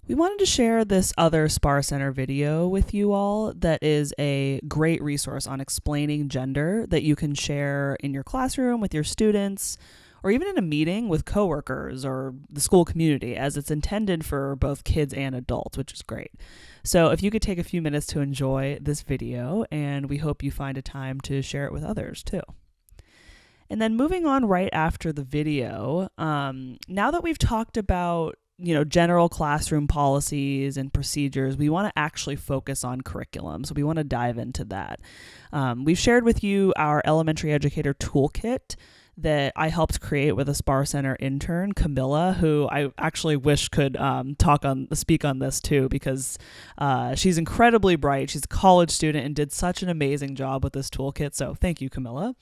We wanted to share this other SPAR Center video with you all that is a great resource on explaining gender that you can share in your classroom with your students or even in a meeting with coworkers or the school community, as it's intended for both kids and adults, which is great. So if you could take a few minutes to enjoy this video, and we hope you find a time to share it with others too. And then moving on right after the video, now that we've talked about general classroom policies and procedures, we want to actually focus on curriculum. So we want to dive into that. We've shared with you our elementary educator toolkit that I helped create with a SPAR Center intern, Camilla, who I actually wish could speak on this too, because she's incredibly bright. She's a college student and did such an amazing job with this toolkit. So thank you, Camilla.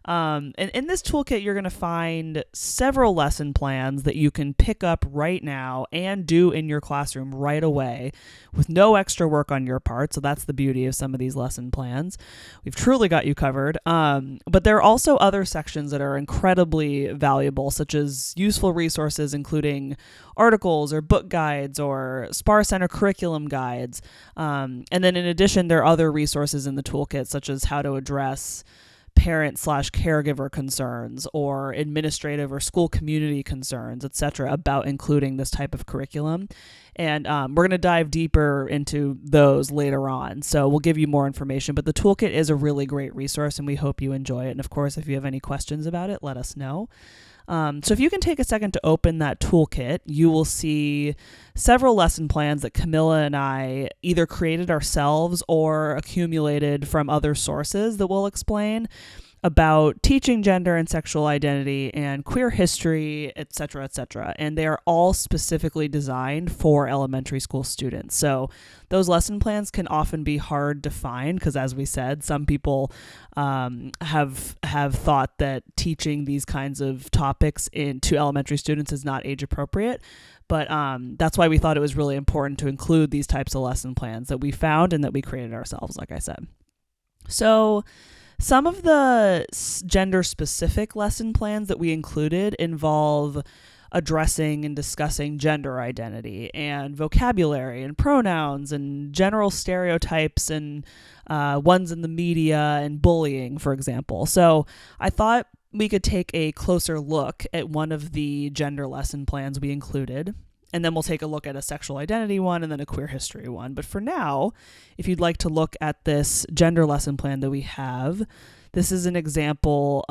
And in this toolkit, you're going to find several lesson plans that you can pick up right now and do in your classroom right away with no extra work on your part. So that's the beauty of some of these lesson plans. We've truly got you covered. But there are also other sections that are incredibly valuable, such as useful resources, including articles or book guides or SPAR Center curriculum guides. And then in addition, there are other resources in the toolkit, such as how to address parent/caregiver concerns or administrative or school community concerns, etc., about including this type of curriculum. And we're going to dive deeper into those later on. So we'll give you more information, but the toolkit is a really great resource and we hope you enjoy it. And of course, if you have any questions about it, let us know. So if you can take a second to open that toolkit, you will see several lesson plans that Camilla and I either created ourselves or accumulated from other sources that we'll explain about teaching gender and sexual identity and queer history, etc., etc. And they are all specifically designed for elementary school students. So those lesson plans can often be hard to find because, as we said, some people have thought that teaching these kinds of topics to elementary students is not age appropriate. But that's why we thought it was really important to include these types of lesson plans that we found and that we created ourselves, like I said. So some of the gender-specific lesson plans that we included involve addressing and discussing gender identity and vocabulary and pronouns and general stereotypes and ones in the media and bullying, for example. So I thought we could take a closer look at one of the gender lesson plans we included. And then we'll take a look at a sexual identity one and then a queer history one. But for now, if you'd like to look at this gender lesson plan that we have, this is an example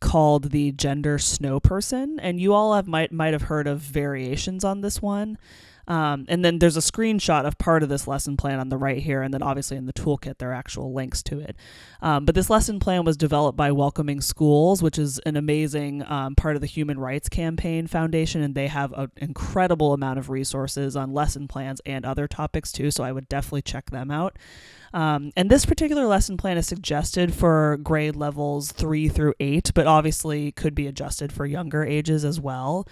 called the Gender Snow Person. And you all might have heard of variations on this one. And then there's a screenshot of part of this lesson plan on the right here. And then obviously in the toolkit, there are actual links to it. But this lesson plan was developed by Welcoming Schools, which is an amazing part of the Human Rights Campaign Foundation. And they have an incredible amount of resources on lesson plans and other topics too. So I would definitely check them out. And this particular lesson plan is suggested for grade levels 3 through 8, but obviously could be adjusted for younger ages as well.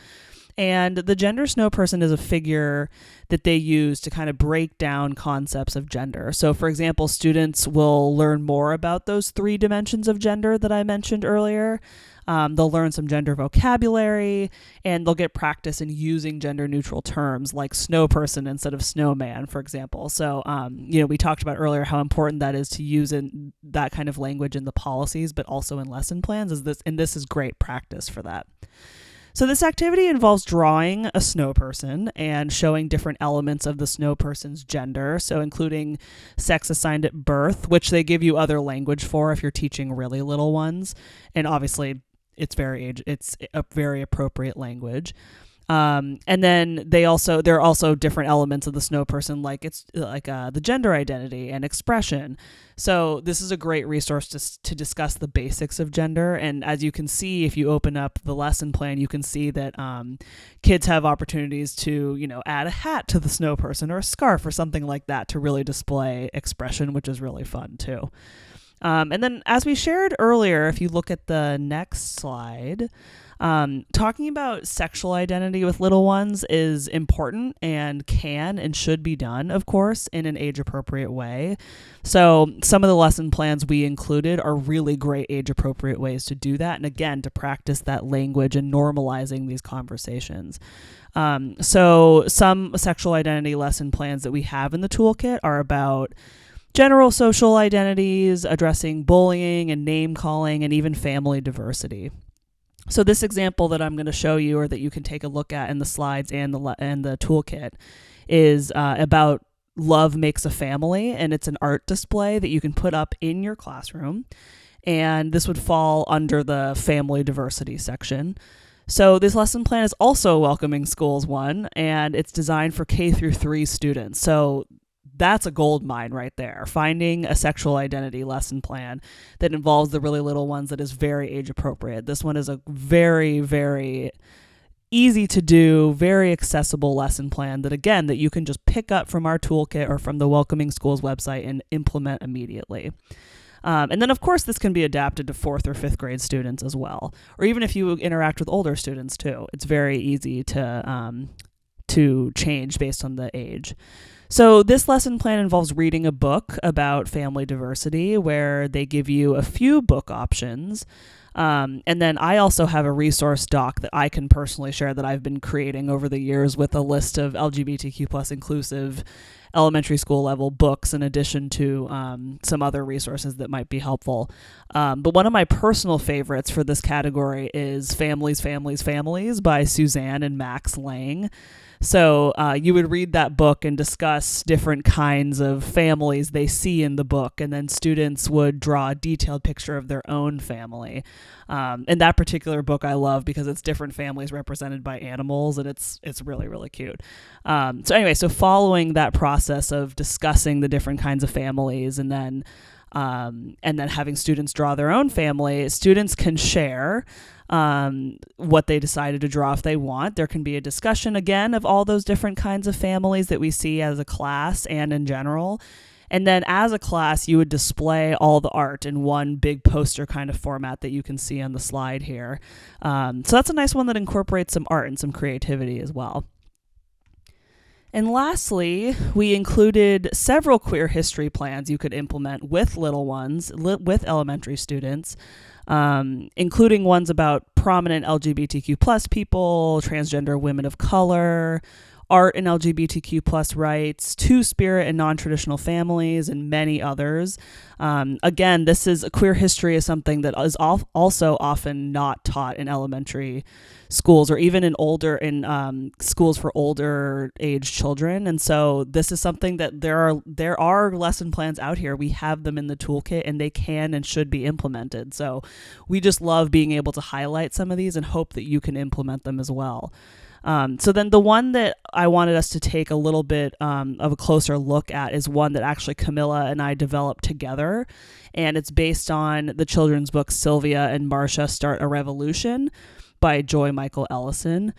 And the Gender Snow Person is a figure that they use to kind of break down concepts of gender. So, for example, students will learn more about those 3 dimensions of gender that I mentioned earlier. They'll learn some gender vocabulary, and they'll get practice in using gender-neutral terms like snow person instead of snowman, for example. So, we talked about earlier how important that is to use in that kind of language in the policies, but also in lesson plans. This is great practice for that. So this activity involves drawing a snow person and showing different elements of the snow person's gender, so including sex assigned at birth, which they give you other language for if you're teaching really little ones, and obviously it's a very appropriate language. And then there are also different elements of the snow person, like the gender identity and expression. So this is a great resource to discuss the basics of gender. And as you can see, if you open up the lesson plan, you can see that kids have opportunities to, add a hat to the snow person or a scarf or something like that to really display expression, which is really fun too. And then as we shared earlier, if you look at the next slide, Talking about sexual identity with little ones is important and can and should be done, of course, in an age-appropriate way. So some of the lesson plans we included are really great age-appropriate ways to do that, and again, to practice that language and normalizing these conversations. So some sexual identity lesson plans that we have in the toolkit are about general social identities, addressing bullying and name calling, and even family diversity. So this example that I'm going to show you, or that you can take a look at in the slides and the toolkit, is about Love Makes a Family, and it's an art display that you can put up in your classroom, and this would fall under the family diversity section. So this lesson plan is also a Welcoming Schools one, and it's designed for K through 3 students. So that's a gold mine right there. Finding a sexual identity lesson plan that involves the really little ones that is very age appropriate. This one is a very, very easy to do, very accessible lesson plan that, again, that you can just pick up from our toolkit or from the Welcoming Schools website and implement immediately. And then, of course, this can be adapted to 4th or 5th grade students as well, or even if you interact with older students too. It's very easy to change based on the age. So this lesson plan involves reading a book about family diversity, where they give you a few book options. And then I also have a resource doc that I can personally share that I've been creating over the years with a list of LGBTQ plus inclusive elementary school level books, in addition to some other resources that might be helpful. But one of my personal favorites for this category is Families, Families, Families by Suzanne and Max Lang. So you would read that book and discuss different kinds of families they see in the book, and then students would draw a detailed picture of their own family. And that particular book I love because it's different families represented by animals, and it's really, really cute. So anyway, so following that process of discussing the different kinds of families, and then having students draw their own family, students can share what they decided to draw if they want. There can be a discussion again of all those different kinds of families that we see as a class and in general. And then as a class, you would display all the art in one big poster kind of format that you can see on the slide here. So that's a nice one that incorporates some art and some creativity as well. And lastly, we included several queer history plans you could implement with little ones, with elementary students, including ones about prominent LGBTQ plus people, transgender women of color, art and LGBTQ plus rights, two-spirit and non-traditional families, and many others. Again, queer history is something that is also often not taught in elementary schools, or even in schools for older age children. And so this is something that there are lesson plans out here. We have them in the toolkit, and they can and should be implemented. So we just love being able to highlight some of these and hope that you can implement them as well. So then the one that I wanted us to take a little bit of a closer look at is one that actually Camilla and I developed together, and it's based on the children's book Sylvia and Marcia Start a Revolution by Joy Michael Ellison.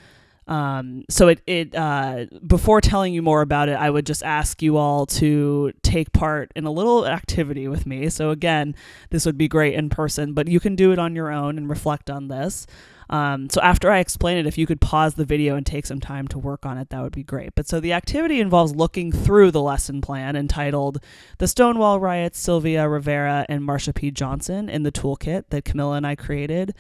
So before telling you more about it, I would just ask you all to take part in a little activity with me. So again, this would be great in person, but you can do it on your own and reflect on this. So after I explain it, if you could pause the video and take some time to work on it, that would be great. But so the activity involves looking through the lesson plan entitled The Stonewall Riots, Sylvia Rivera and Marsha P. Johnson in the toolkit that Camilla and I created.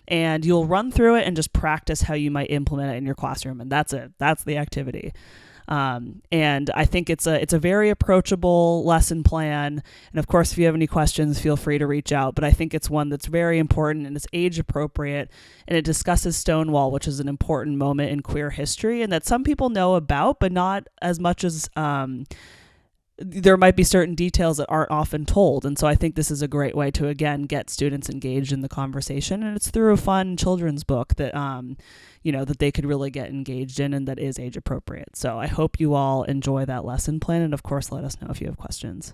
And you'll run through it and just practice how you might implement it in your classroom. And that's it. That's the activity. And I think it's a very approachable lesson plan. And of course, if you have any questions, feel free to reach out. But I think it's one that's very important, and it's age appropriate, and it discusses Stonewall, which is an important moment in queer history, and that some people know about, but not as much as there might be certain details that aren't often told. And so I think this is a great way to, again, get students engaged in the conversation. And it's through a fun children's book that, that they could really get engaged in, and that is age appropriate. So I hope you all enjoy that lesson plan. And of course, let us know if you have questions.